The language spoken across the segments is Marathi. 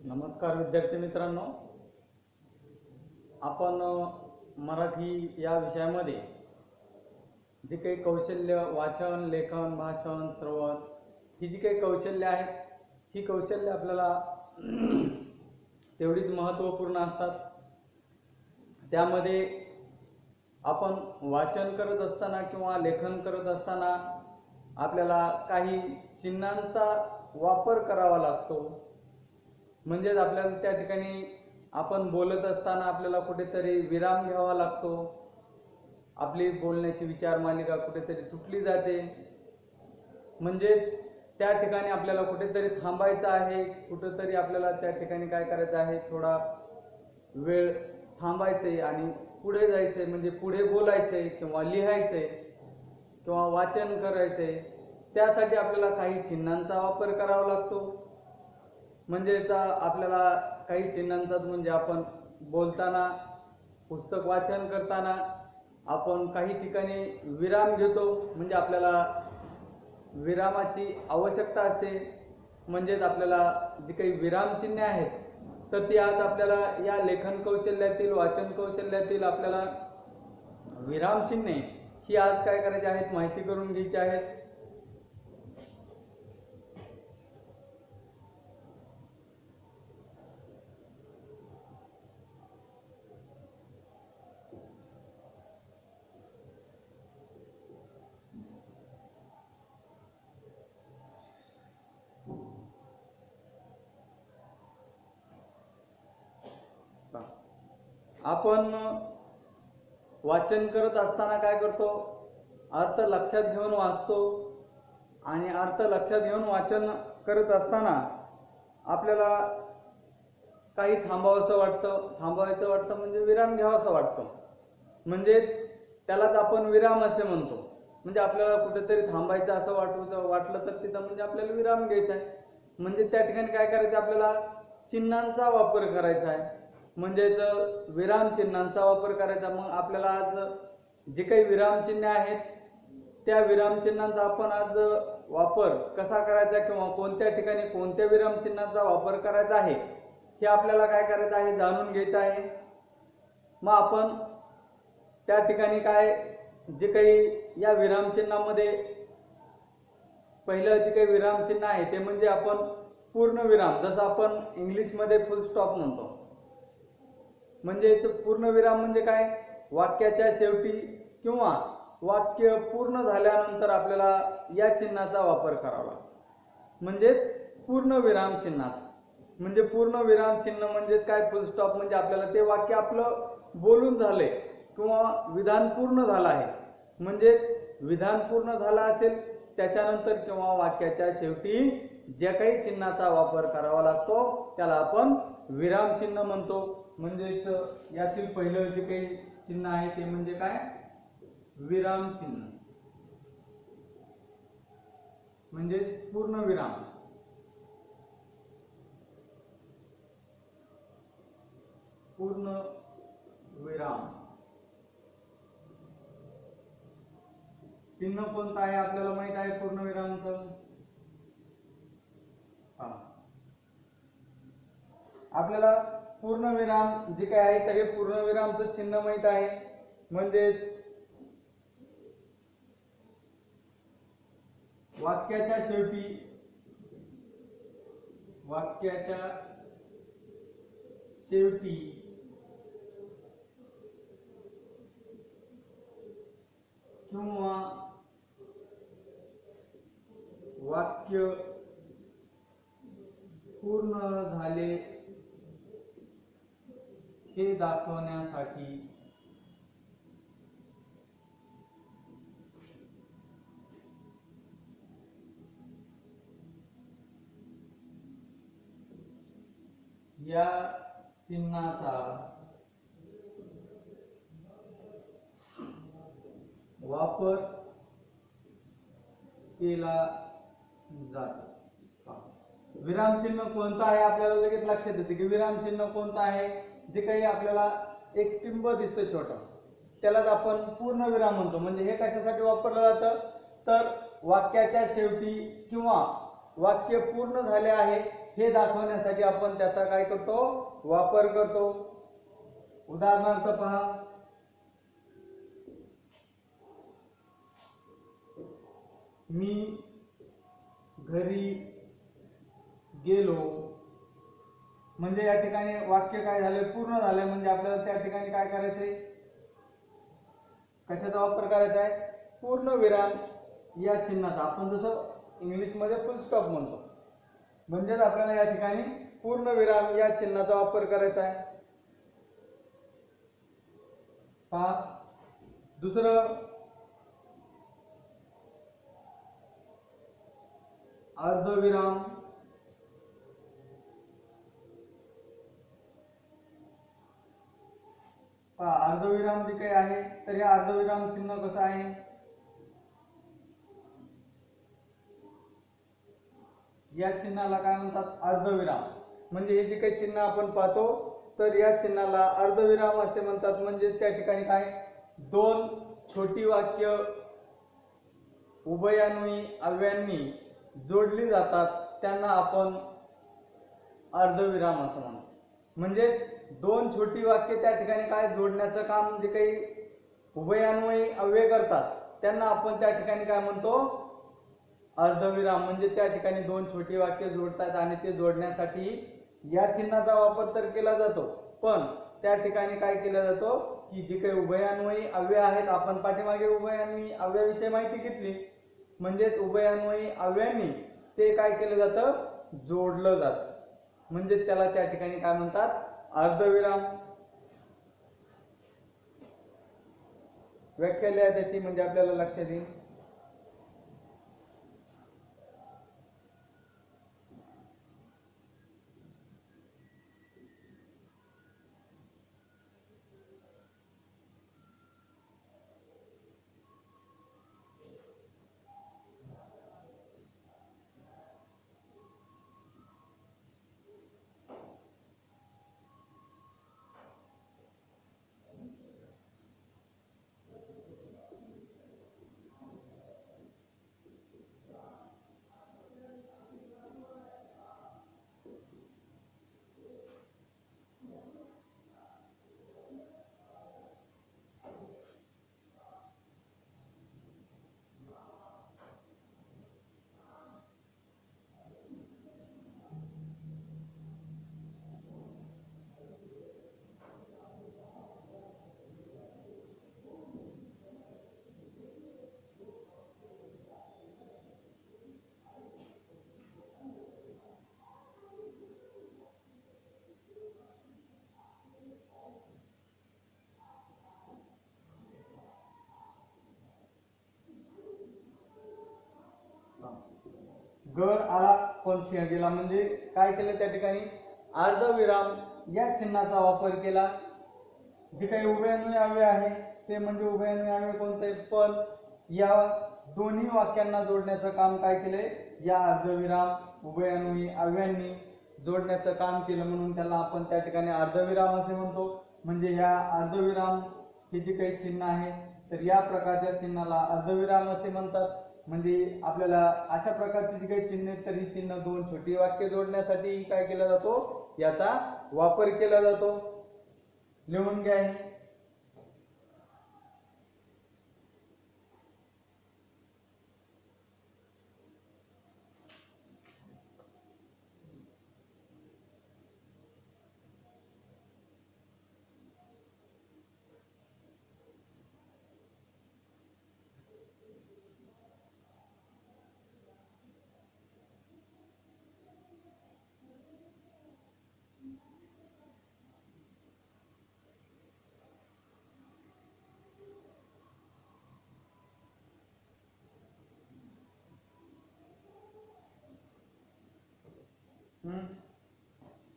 नमस्कार विद्यार्थी मित्रांनो, आपण मराठी या विषयामध्ये जी काही कौशल्य वाचन, लेखन, भाषण, श्रवण ही जी काही कौशल्य आहेत, ही कौशल्य आपल्याला तेवढीच महत्त्वपूर्ण असतात। त्यामध्ये आपण वाचन करत असताना किंवा लेखन करत असताना आपल्याला काही चिन्हांचा वापर करावा लागतो। म्हणजेच आपल्याला त्या ठिकाणी आपण बोलत असताना आपल्याला कुठेतरी विराम घ्यावा लागतो। आपली बोलण्याची विचार मालिका कुठेतरी तुटली जाते। म्हणजेच त्या ठिकाणी आपल्याला कुठेतरी थांबायचं आहे, कुठेतरी आपल्याला त्या ठिकाणी काय करायचं आहे, थोडा वेळ थांबायचे आणि पुढे जायचे, म्हणजे पुढे बोलायचे किंवा लिहायचे किंवा वाचन करायचे। त्यासाठी आपल्याला काही चिन्हांचा वापर करावा लागतो। म्हणजेच आपल्याला काही चिन्हांचा म्हणजे आपण बोलताना, पुस्तक वाचन करताना आपण काही ठिकाणी विराम घेतो, म्हणजे आपल्याला विरामाची आवश्यकता असते। म्हणजेच आपल्याला जी काही विराम चिन्हे आहेत तर ती आज आपल्याला या लेखन कौशल्यातील, वाचन कौशल्यातील आपल्याला विराम चिन्हे ही आज काय करायची आहेत, माहिती करून घ्यायची आहेत। आपण वाचन करत असताना काय करतो, अर्थ लक्षात घेऊन वाचतो आणि अर्थ लक्षात घेऊन वाचन करत असताना आपल्याला काही थांबावंसं वाटतं म्हणजे विराम घ्यावासा वाटतो। म्हणजेच त्यालाच आपण विराम असे म्हणतो। म्हणजे आपल्याला कुठेतरी थांबायचं असं वाटलं तर तिथं म्हणजे आपल्याला विराम घ्यायचा आहे। म्हणजे त्या ठिकाणी काय करायचं, आपल्याला चिन्हांचा वापर करायचा आहे, म्हणजेच विराम चिन्हांचा वापर करायचा। मग आपल्याला आज जे काही विराम चिन्हे आहेत त्या विराम चिन्हांचा आपण आज वापर कसा करायचा किंवा कोणत्या ठिकाणी कोणत्या विराम चिन्हांचा वापर करायचा आहे हे आपल्याला काय करायचं आहे, जाणून घ्यायचं आहे। मग आपण त्या ठिकाणी काय जे काही या विराम चिन्हामध्ये पहिलं जे काही विराम चिन्ह आहे ते म्हणजे आपण पूर्ण विराम, जसं आपण इंग्लिशमध्ये फुल स्टॉप म्हणतो। म्हणजेच पूर्ण विराम म्हणजे काय, वाक्याच्या शेवटी किंवा वाक्य पूर्ण झाल्यानंतर आपल्याला या चिन्हाचा वापर करावा लागतो। म्हणजेच पूर्ण विराम चिन्हाचा म्हणजे पूर्ण विराम चिन्ह म्हणजेच काय, फुल स्टॉप म्हणजे आपल्याला ते वाक्य आपलं बोलून झाले किंवा विधान पूर्ण झालं आहे, म्हणजेच विधान पूर्ण झालं असेल त्याच्यानंतर किंवा वाक्याच्या शेवटी ज्या काही चिन्हाचा वापर करावा लागतो त्याला आपण विराम चिन्ह म्हणतो। म्हणजेच यातील पहिलं जे काही चिन्ह आहे ते म्हणजे काय, विराम चिन्ह, म्हणजे पूर्ण विराम। पूर्ण विराम चिन्ह कोणतं आहे आपल्याला माहित आहे, पूर्ण विरामचं आपल्याला पूर्ण विराम जे काय आहे तरी पूर्ण विरामचं चिन्ह माहित आहे। म्हणजेच वाक्याच्या शेवटी किंवा वाक्य पूर्ण झाले हे दाखवण्यासाठी या चिन्हाचा वापर केला जातो। विराम चिन्ह कोणतं आहे आपल्याला लगेच लक्षात येते की विराम चिन्ह कोणतं आहे, जे काही आपल्याला एक टिंब दिसतं छोटं त्यालाच आपण पूर्ण विराम म्हणतो। म्हणजे हे कशासाठी वापरलं जातं, तर वाक्याच्या शेवटी किंवा वाक्य पूर्ण झाले आहे हे दाखवण्यासाठी आपण त्याचा काय करतो, वापर करतो. उदाहरणार्थ पहा, मी घरी गेलो. म्हणजे या ठिकाणी वाक्य काय झाले, पूर्ण झाले. म्हणजे आपल्याला त्या ठिकाणी काय करायचंय, कशाचा वापर करायचा आहे, पूर्ण विराम या चिन्हाचा. आपण जसं इंग्लिश मध्ये फुल स्टॉप म्हणतो, म्हणजेच आपल्याला या ठिकाणी पूर्ण विराम या चिन्हाचा वापर करायचा आहे. पहा दुसरं, अर्धविराम. पहा अर्धविराम जे काही आहे, तर या अर्धविराम चिन्ह कसं आहे, या चिन्हाला काय म्हणतात, अर्धविराम. म्हणजे हे जे काही चिन्ह आपण पाहतो, तर या चिन्हाला अर्धविराम असे म्हणतात. म्हणजे त्या ठिकाणी काय, दोन छोटी वाक्य उभयान्वयी अव्ययांनी जोडली जातात, त्यांना आपण अर्धविराम असं म्हणतो. म्हणजेच दोन छोटी वाक्य त्या ठिकाणी काय जोडण्याचं काम जे काही उभयान्वयी अव्यय करतात, त्यांना आपण त्या ठिकाणी काय म्हणतो, अर्धविराम. म्हणजे त्या ठिकाणी दोन छोटी वाक्य जोडतात आणि ते जोडण्यासाठी या चिन्हाचा वापर तर केला जातो, पण त्या ठिकाणी काय केलं जातो की जे काही उभयान्वयी अव्यय आहेत, आपण पाठीमागे उभयान्वयी अव्ययाविषयी माहिती घेतली. म्हणजेच उभयान्वयी अव्ययांनी ते काय केलं जातं, जोडलं जातं. म्हणजे त्याला त्या ठिकाणी काय म्हणतात, अर्धविराम. व्याख्या लिहा त्याची, म्हणजे आपल्याला लक्षात येईल. घर आला पण सिंह गेला. म्हणजे काय केलं, त्या ठिकाणी अर्धविराम या चिन्हाचा वापर केला. जे काही उभयान्वयी अव्यय आहे ते म्हणजे उभयान्वयी अव्यय कोणते, पण या दोन्ही वाक्यांना जोडण्याचं काम काय केलंय, या अर्धविराम उभयान्वयी अव्ययांनी जोडण्याचं काम केलं, म्हणून त्याला आपण त्या ठिकाणी अर्धविराम असे म्हणतो. म्हणजे या अर्धविराम हे जे काही चिन्ह आहे, तर या प्रकारच्या चिन्हाला अर्धविराम असे म्हणतात. म्हणजे आपल्याला अशा प्रकारची जी काही चिन्ह आहेत, तर ही चिन्ह दोन छोटी वाक्य जोडण्यासाठी काय केला जातो, याचा वापर केला जातो. लिहून घ्या.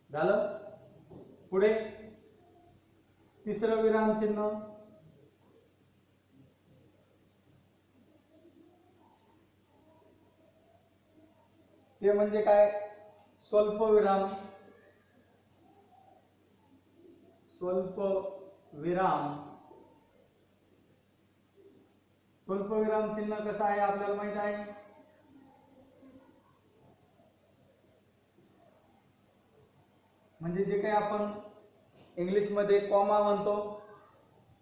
झालं. पुढे तिसरं विराम चिन्ह, ते म्हणजे काय, स्वल्पविराम. स्वल्पविराम स्वल्पविराम चिन्ह कसं आहे आपल्याला माहित आहे. म्हणजे जे काही आपण इंग्लिशमध्ये कॉमा म्हणतो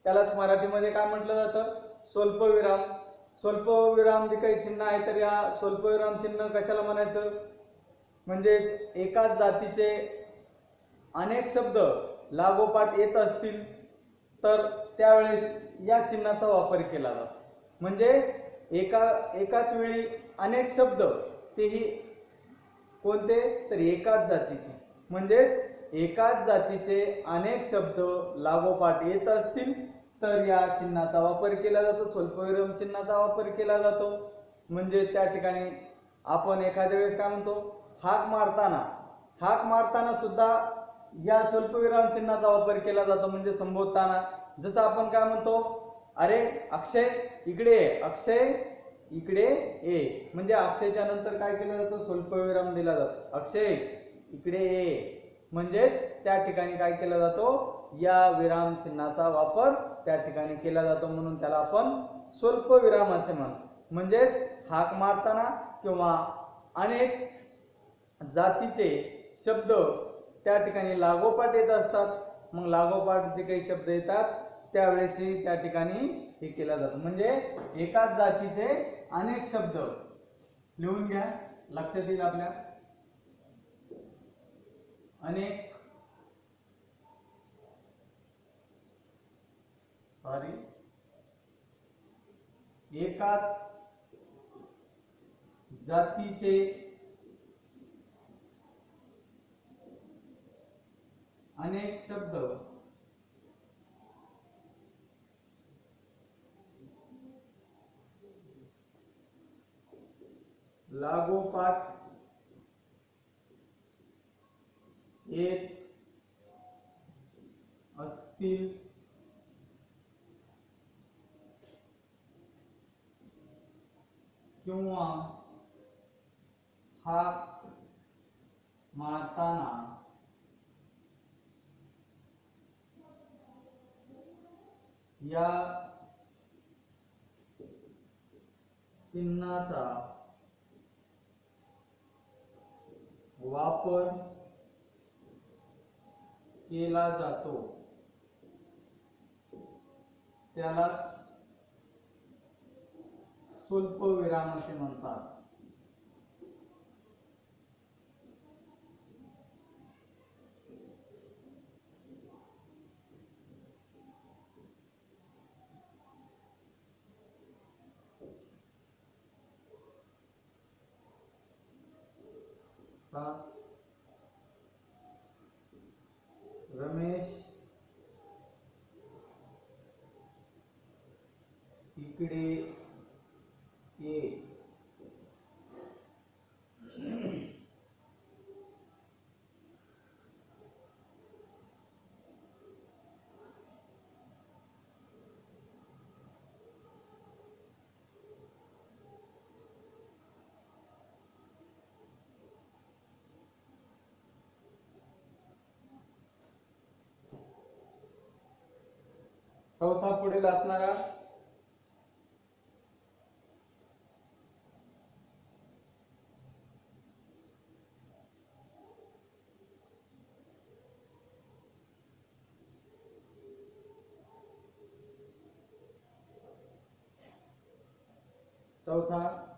त्यालाच मराठीमध्ये काय म्हटलं जातं, स्वल्पविराम. स्वल्पविराम जे काही चिन्ह आहे तर या स्वल्पविराम चिन्ह कशाला म्हणायचं, म्हणजे एकाच जातीचे अनेक शब्द लागोपाठ येत असतील तर त्यावेळेस या चिन्हाचा वापर केला जातो. म्हणजे एकाच वेळी अनेक शब्द, तेही कोणते तर एकाच जातीचे, म्हणजेच एकाच जातीचे अनेक शब्द लागोपाठ येत असतील तर या चिन्हाचा वापर केला जातो, स्वल्पविराम चिन्हाचा वापर केला जातो. म्हणजे त्या ठिकाणी आपण एखाद्या वेळेस काय म्हणतो, हाक मारताना सुद्धा या स्वल्पविराम चिन्हाचा वापर केला जातो. म्हणजे संबोधताना जसं आपण काय म्हणतो, अरे अक्षय इकडे ये, अक्षय इकडे ये, म्हणजे अक्षयच्या नंतर काय केलं जातं, स्वल्पविराम दिला जातो, अक्षय इकडे ये. म्हणजे त्या ठिकाणी काय केला जातो, या विराम चिन्हाचा वापर त्या ठिकाणी केला जातो, म्हणून त्याला आपण स्वल्पविराम असे म्हणतो. म्हणजेच हाक मारताना किंवा अनेक जातीचे शब्द त्या ठिकाणी लागोपाठ येत असतात, मग लागोपाठ जे काही शब्द येतात त्यावेळेस त्या ठिकाणी हे केलं जातं. म्हणजे एकाच जातीचे अनेक शब्द, लिहून घ्या, लक्षात येईल आपल्या, एकाच जातीचे अनेक शब्द लागोपाठ येत असतील किंवा हाक मारताना या चिन्हाचा वापर केला जातो, त्यालाच स्वल्पविराम असे म्हणतात. रमेश इकडे ये. चौथा पुढील असणारा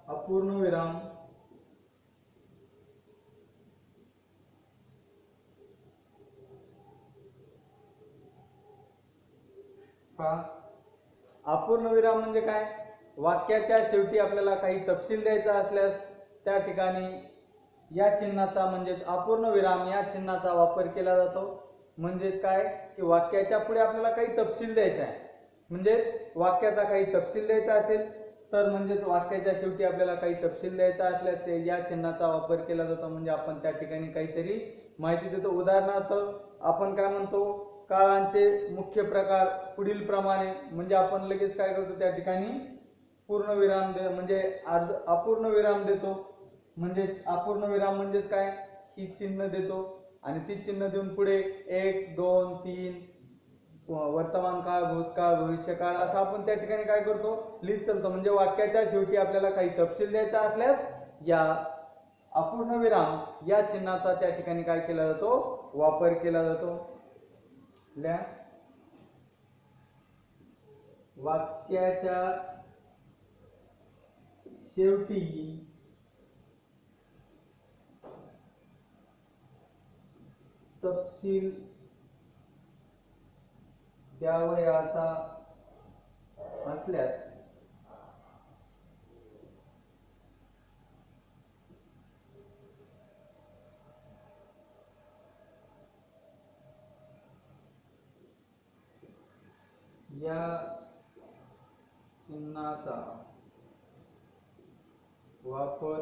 अपूर्ण विराम. अपूर्ण विराम म्हणजे काय, वाक्याच्या शेवटी आपल्याला काही तपशील द्यायचा असल्यास त्या ठिकाणी या चिन्हाचा म्हणजेच अपूर्ण विराम या चिन्हाचा वापर केला जातो. म्हणजेच काय की वाक्याच्या पुढे आपल्याला काही तपशील द्यायचा आहे, म्हणजे वाक्याचा काही तपशील द्यायचा असेल तर म्हणजेच वाक्याच्या शेवटी आपल्याला काही तपशील द्यायचा असल्यास ते या चिन्हाचा वापर केला जातो. म्हणजे आपण त्या ठिकाणी काहीतरी माहिती देतो. उदाहरणार्थ आपण काय म्हणतो, काळांचे मुख्य प्रकार पुढील प्रमाणे, म्हणजे आपण लगेच काय करतो त्या ठिकाणी पूर्ण विराम म्हणजे अपूर्ण विराम देतो. म्हणजे अपूर्ण विराम म्हणजेच काय, ही चिन्ह देतो आणि ती चिन्ह देऊन पुढे 1 2 3 वर्तमान काळ, भूतकाळ, भविष्यकाळ असं आपण त्या ठिकाणी काय करतो, लिहित चालतो. म्हणजे वाक्याच्या शेवटी आपल्याला काही तपशील द्यायचा असल्यास या अपूर्ण विराम या चिन्हाचा त्या ठिकाणी काय केला जातो, वापर केला जातो. वाक्याच्या शेवटी तपशील द्यावयाचा असल्यास या चिन्हाचा वापर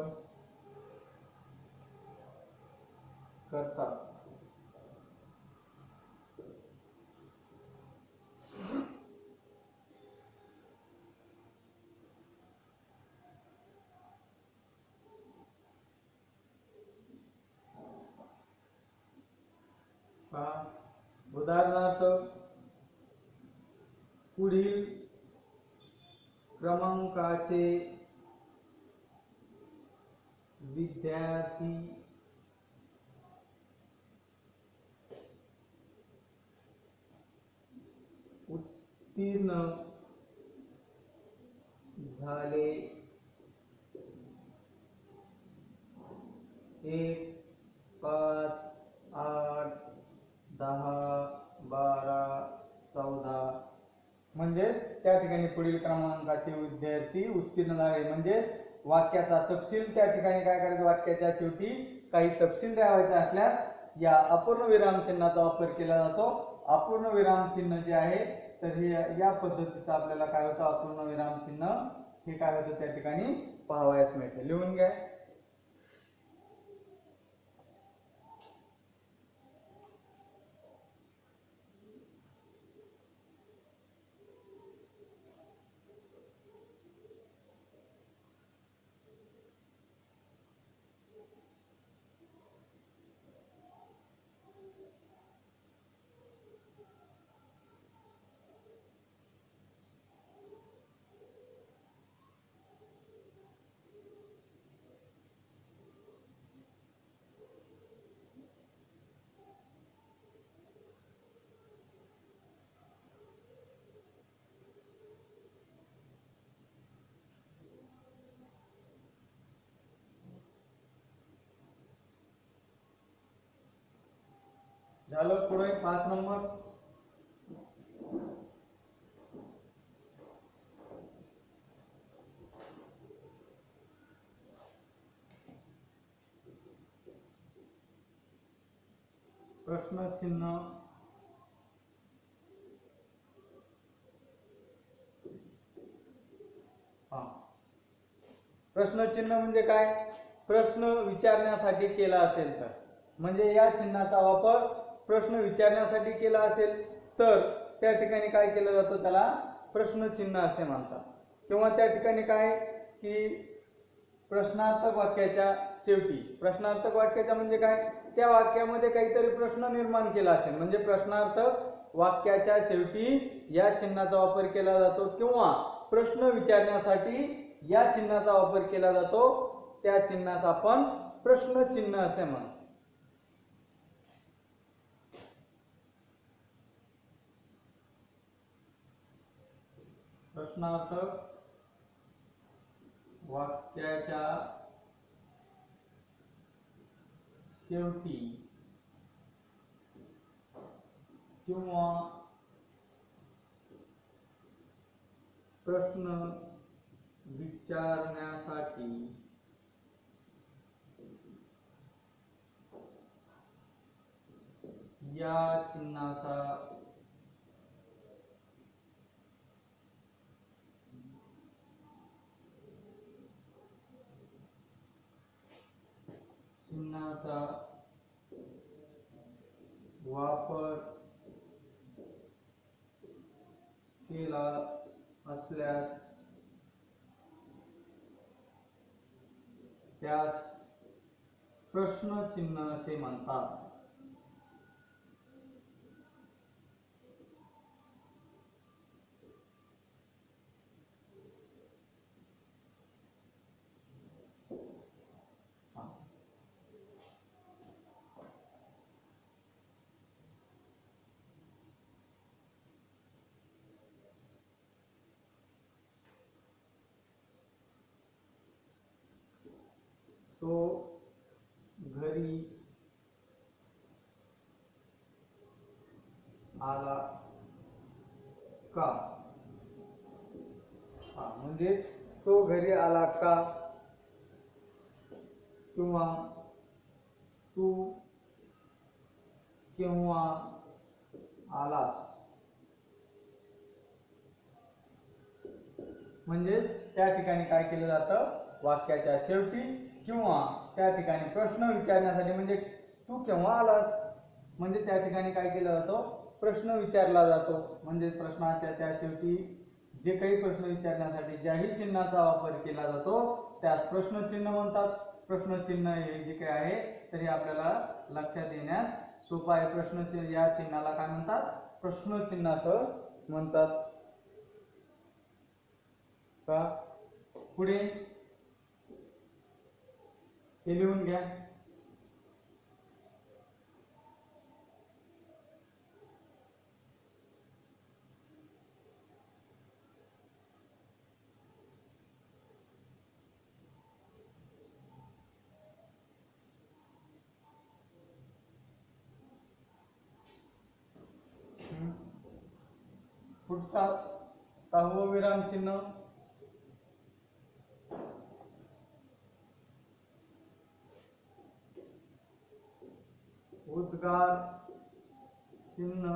करतात. उदाहरणार्थ पुढील क्रमांकाचे विद्यार्थी उत्तीर्ण झाले. 1, 5, 8, 10, 12, 14. म्हणजे त्या ठिकाणी पुढील क्रमांकाचे विद्यार्थी उत्तीर्ण झाले म्हणजे वाक्याचा तपशील त्या ठिकाणी काय करायचं, वाक्याच्या शेवटी काही तपशील द्यावायचा असल्यास या अपूर्ण विराम चिन्हाचा वापर केला जातो. अपूर्ण विराम चिन्ह जे आहे तर हे या पद्धतीचं आपल्याला काय होतं, अपूर्ण विराम चिन्ह हे काय होतं त्या ठिकाणी पाहावयास मिळते. लिहून घ्या. झालं. पुढे 5 नंबर. प्रश्नचिन्ह प्रश्नचिन्ह म्हणजे काय, प्रश्न विचारण्यासाठी केला असेल तर, म्हणजे या चिन्हाचा वापर प्रश्न विचारण्यासाठी केला असेल तर त्या ठिकाणी काय केलं जातं, त्याला प्रश्नचिन्ह असे म्हणतात. किंवा त्या ठिकाणी काय की प्रश्नार्थक वाक्याच्या शेवटी, प्रश्नार्थक वाक्याच्या म्हणजे काय, त्या वाक्यामध्ये काहीतरी प्रश्न निर्माण केला असेल म्हणजे प्रश्नार्थक वाक्याच्या शेवटी या चिन्हाचा वापर केला जातो किंवा प्रश्न विचारण्यासाठी या चिन्हाचा वापर केला जातो, त्या चिन्हाचा आपण प्रश्नचिन्ह असे म्हणतो. प्रश्नार्थक वाक्याच्या शेवटी किंवा प्रश्न विचारण्यासाठी या चिन्हाचा वापर केला असल्यास त्यास प्रश्नचिन्ह असे म्हणतात. तो घरी आला का? हा, म्हणजे तो घरी आला का, किंवा तू केव्हा आलास, म्हणजे त्या ठिकाणी काय केलं जातं, वाक्याच्या शेवटी किंवा त्या ठिकाणी प्रश्न विचारण्यासाठी, म्हणजे तू केव्हा आलास, म्हणजे त्या ठिकाणी काय केलं जातं, प्रश्न विचारला जातो. म्हणजे प्रश्नाच्या त्या शेवटी जे काही प्रश्न विचारण्यासाठी ज्याही चिन्हाचा वापर केला जातो त्यास प्रश्नचिन्ह म्हणतात. प्रश्नचिन्ह हे जे काही आहे तर हे आपल्याला लक्षात येण्यास सोपं आहे. प्रश्नचिन्ह या चिन्हाला काय म्हणतात, प्रश्नचिन्ह असं म्हणतात. का पुढे हे लिहून घ्या. पुढचा 6वं विराम चिन्ह, उद्गार चिन्ह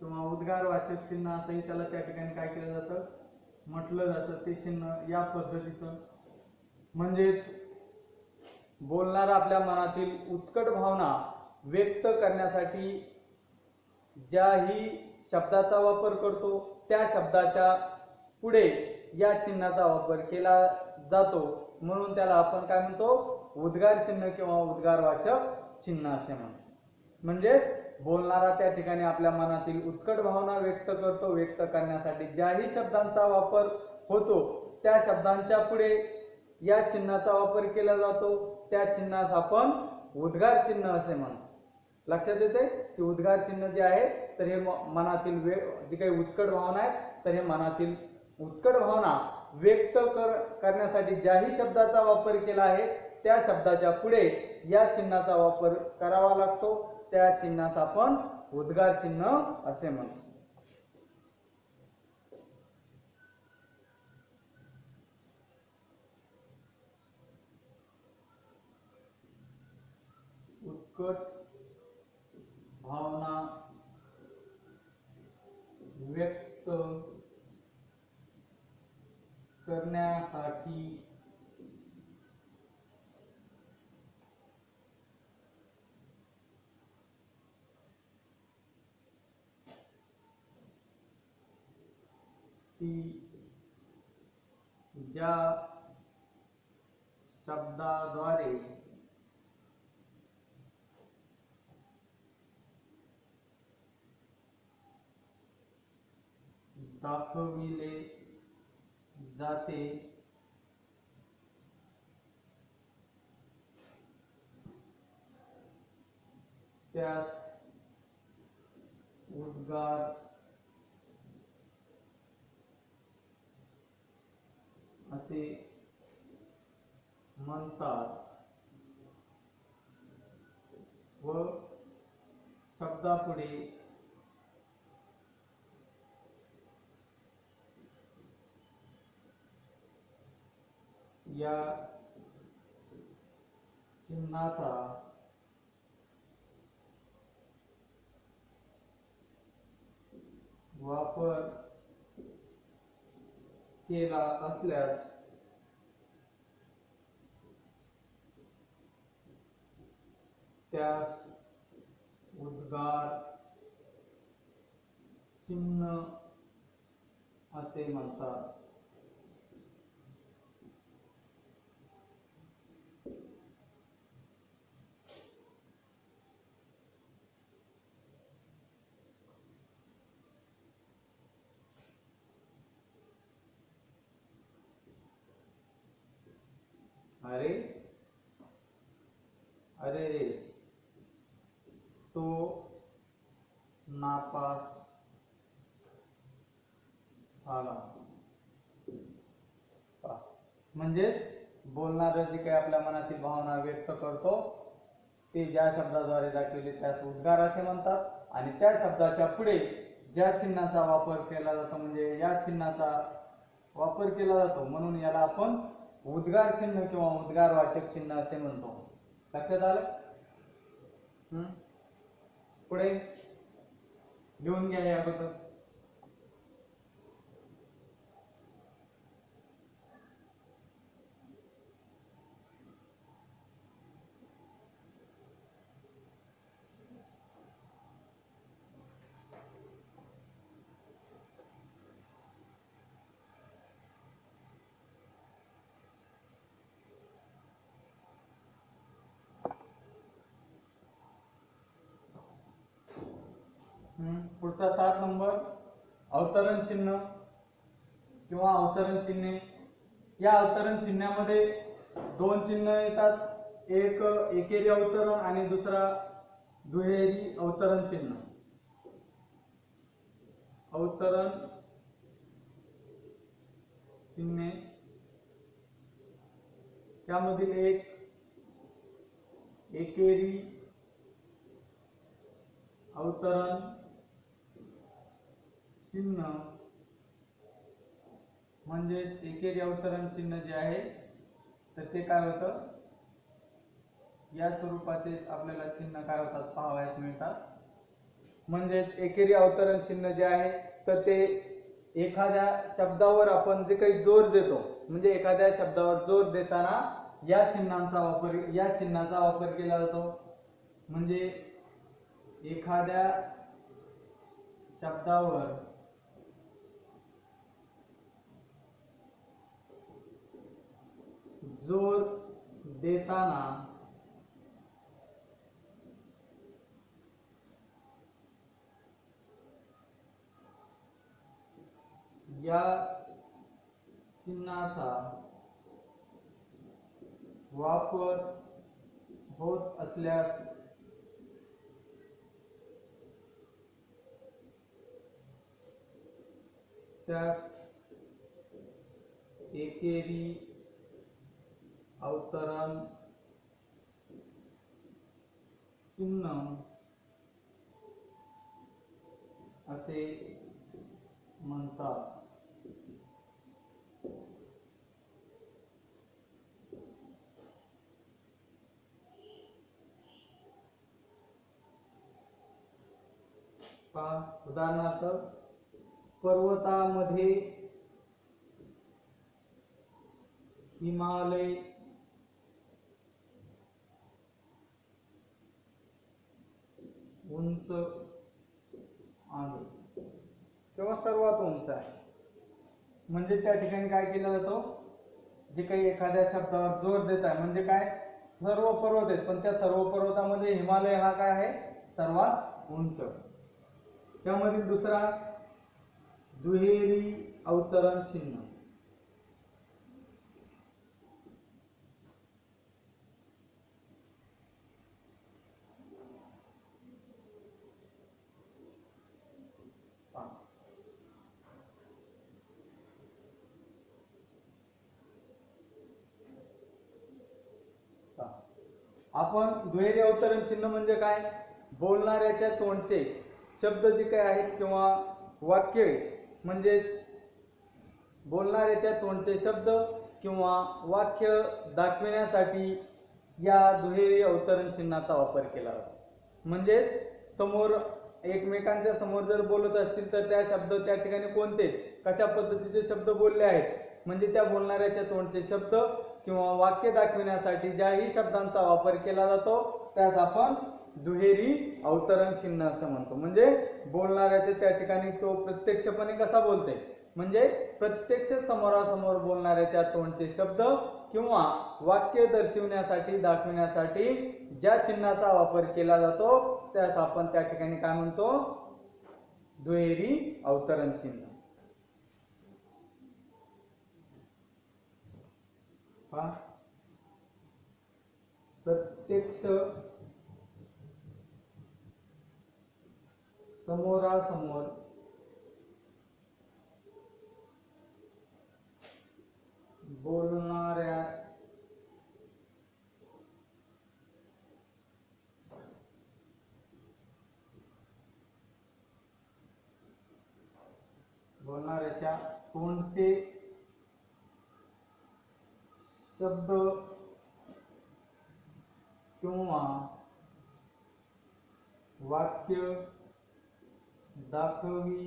किंवा उद्गारवाचक चिन्ह असंही त्याला त्या ठिकाणी काय केलं जातं, म्हटलं जातं. ते चिन्ह या पद्धतीचं, म्हणजेच बोलणारा आपल्या मनातील उत्कट भावना व्यक्त करण्यासाठी ज्याही शब्दाचा वापर करतो त्या शब्दाच्या पुढे या चिन्हाचा वापर केला जातो, म्हणून त्याला आपण काय म्हणतो, उद्गार चिन्ह किंवा उद्गारवाचक चिन्ह असे म्हणतो. म्हणजे बोलणारा त्या ठिकाणी आपल्या मनातील उत्कट भावना व्यक्त करतो, व्यक्त करण्यासाठी ज्याही शब्दांचा वापर होतो त्या शब्दांच्या पुढे या चिन्हाचा वापर केला जातो, त्या चिन्हास आपण उद्गार चिन्ह असे म्हणतो. लक्षात येते की उद्गार चिन्ह जे आहे तर हे मनातील जी काही उत्कट भावना आहेत तर हे मनातील उत्कट भावना व्यक्त करण्यासाठी ज्याही शब्दाचा वापर केला आहे त्या शब्दाच्या पुढे या चिन्हाचा वापर करावा लागतो, त्या चिन्हास आपण उद्गार चिन्ह असे म्हणतो. उत्कट भावना व्यक्त करण्यासाठी ती ज्या शब्दाद्वारे दाखविले जाते त्यास उद्गार असे म्हणतात व शब्दापुढे या चिन्हाचा वापर केला असल्यास त्यास उद्गार चिन्ह असे म्हणतात. अरे अरे रे, तो नापास झाला. म्हणजे बोलणारं जे काही आपल्या मनातील भावना व्यक्त करतो ते ज्या शब्दाद्वारे दाखवले त्यास उद्गार असे म्हणतात. आणि त्या शब्दाच्या पुढे ज्या चिन्हाचा वापर केला जातो म्हणजे या चिन्हाचा वापर केला जातो म्हणून याला आपण उद्गार चिन्ह किंवा उद्गारवाचक चिन्ह असे म्हणतो. लक्षात आलं? पुढे लिहून घ्या या अगोदर. पुढचा 7 नंबर अवतरण चिन्ह किंवा अवतरण चिन्हे. या अवतरण चिन्हामध्ये दोन चिन्ह येतात, एक एकेरी अवतरण आणि दुसरा दुहेरी अवतरण चिन्ह. अवतरण चिन्हे त्यामधील एक एकेरी अवतरण चिन्ह म्हणजे एकेरी अवतरण चिन्ह जे आहे तर ते काय होतं, या स्वरूपाचे आपल्याला चिन्ह काय होतात पाहावयास मिळतात. म्हणजेच एकेरी अवतरण चिन्ह जे आहे तर ते एखाद्या शब्दावर आपण जे काही जोर देतो म्हणजे एखाद्या शब्दावर जोर देताना या चिन्हाचा वापर केला जातो. म्हणजे एखाद्या शब्दावर जोर देताना या चिन्हाचा वापर होत असल्यास त्यास एकेरी अवतरण चिन्ह असे म्हणतात. उदाहरणार्थ पर्वतामध्ये हिमालय उंच आहे किंवा सर्वात उंच आहे. म्हणजे त्या ठिकाणी काय केलं जातो, जे काही एखाद्या शब्दावर जोर देत आहे म्हणजे काय सर्व पर्वत आहेत पण त्या सर्व पर्वतामध्ये हिमालय हा काय आहे सर्वात उंच. त्यामधील दुसरा दुहेरी अवतरण चिन्ह. आपण दुहेरी अवतरण चिन्ह म्हणजे काय, बोलणाऱ्याच्या तोंडचे शब्द जे काही आहेत किंवा वाक्य म्हणजेच बोलणाऱ्याच्या तोंडचे शब्द किंवा वाक्य दाखविण्यासाठी या दुहेरी अवतरण चिन्हाचा वापर केला जातो. म्हणजेच समोर एकमेकांच्या समोर जर बोलत असतील तर त्या शब्द त्या ठिकाणी कोणते कशा पद्धतीचे शब्द बोलले आहेत म्हणजे त्या बोलणाऱ्याच्या तोंडचे शब्द किंवा वाक्य दाखविण्यासाठी ज्याही शब्दांचा वापर केला जातो त्यास आपण दुहेरी अवतरण चिन्ह असं म्हणतो. म्हणजे बोलणाऱ्याचे त्या ठिकाणी तो प्रत्यक्षपणे कसा बोलते म्हणजे प्रत्यक्ष समोरासमोर बोलणाऱ्याच्या तोंडचे शब्द किंवा वाक्य दर्शविण्यासाठी दाखविण्यासाठी ज्या चिन्हाचा वापर केला जातो त्यास आपण त्या ठिकाणी काय म्हणतो दुहेरी अवतरण चिन्ह. प्रत्यक्ष समोरासमोर बोलणाऱ्याच्या तोंडचे शब्द किंवा वाक्य दाखविण्यासाठी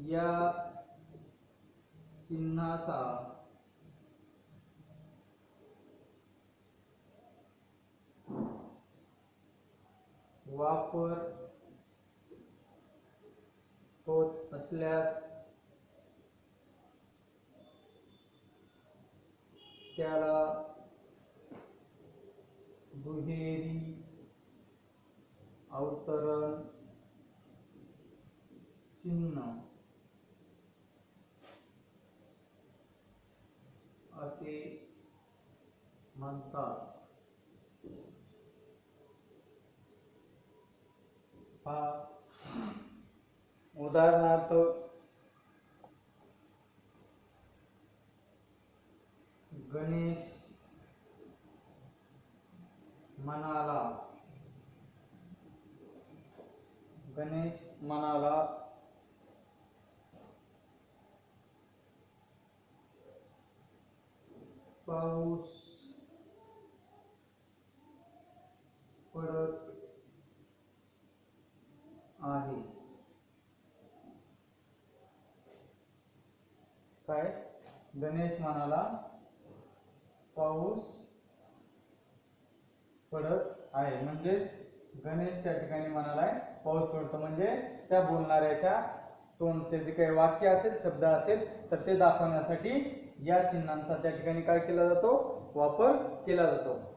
या चिन्हाचा वापर होत असल्यास त्याला दुहेरी अवतरण चिन्ह असे म्हणतात. उदाहरणार्थ गणेश म्हणाला, पाऊस पडत आहे. काय? गणेश म्हणाला पाऊस पडत आहे, म्हणजे गणेश त्या ठिकाणी म्हणालाय पाऊस पडतो, म्हणजे त्या बोलणाऱ्याच्या तोंडचे जे काही वाक्य असेल, शब्द असेल, तर ते दाखवण्यासाठी या चिन्हांचा त्या ठिकाणी काय केला जातो? वापर केला जातो.